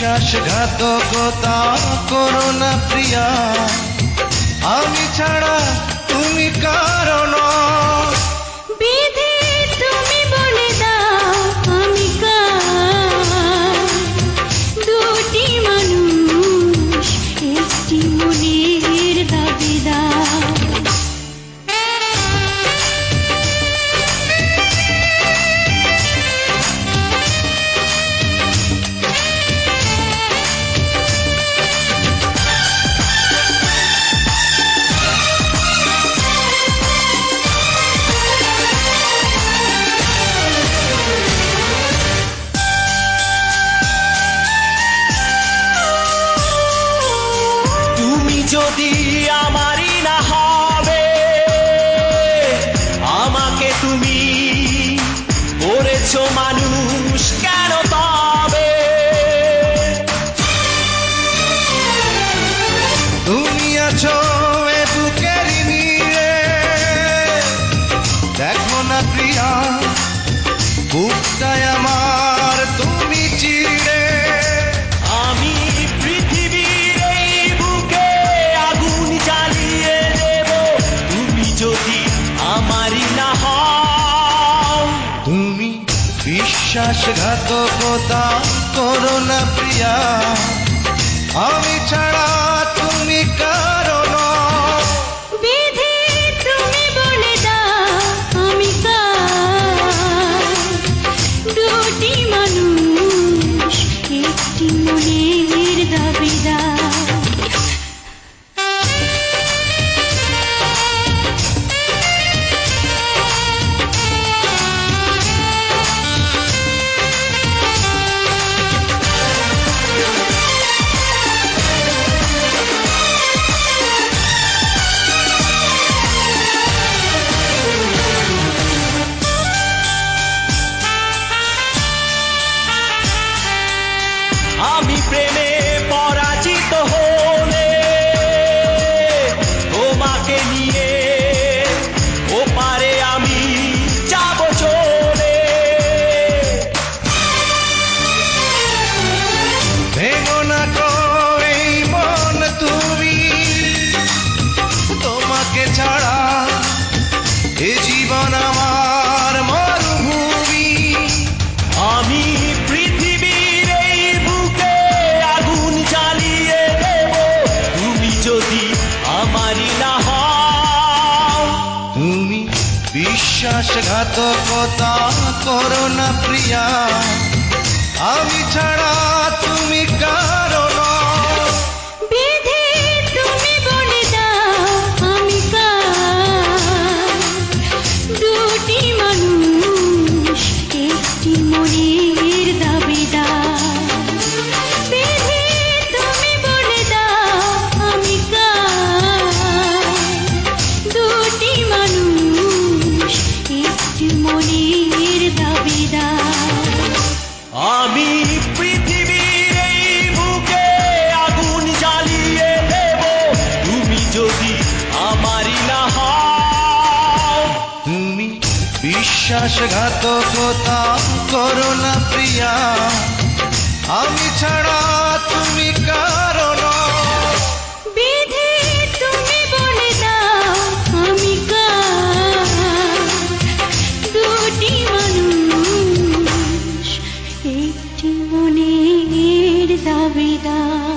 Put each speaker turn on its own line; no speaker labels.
বিশ্বাসঘাতকতা করো না প্রিয়া, আমি ছাড়া তুমি কারো নও।
বিধি তুমি বলে দাও আমি কার, দুটি মানুষ একটি মনের দাবিদার।
যদি আমারই না হবে, আমাকে তুমি করেছো মানুষ কেন তবে?
তুমি আছো এ বুকের নীড়ে, দেখো না প্রিয়া বুকটায় আমার তুমি চিড়ে।
আমি পৃথিবীর এই বুকে আগুন জ্বালিয়ে দেব, তুমি যদি আমারই না হও।
তুমি বিশ্বাসঘাতকতা করো না প্রিয়া, আমি ছাড়া তুমি কারো নও।
বিধি তুমি বলে দাও আমি কার, দুটি মানুষ একটি মনের দাবিদার।
আমি প্রেমে পরাজিত হলে তোমাকে নিয়ে ওপারে আমি যাব চলে।
ভেঙো না গো এই মন তুমি, তোমাকে ছাড়া এ জীবন আমার মরুভূমি।
আমি পৃথিবীর এই বুকে আগুন জ্বালিয়ে দেব, তুমি যদি আমারই না হও।
তুমি বিশ্বাসঘাতকতা করো না প্রিয়া, আমি ছাড়া তুমি কারো নও।
বিধি তুমি বলে দাও আমি কার, দুটি মানুষ একটি মনের দাবিদার। বিধি তুমি বলে দাও আমি কার, দুটি মানুষ একটি মনের দাবিদার।
আমি পৃথিবীর এই বুকে আগুন জ্বালিয়ে দেব, তুমি যদি আমারই না হও।
তুমি বিশ্বাসঘাতকতা করো না প্রিয়া, আমি ছাড়া তুমি কারো নও।
বিধি তুমি বলে দাও আমি কার, দুটি মানুষ একটি মনের দাবিদার।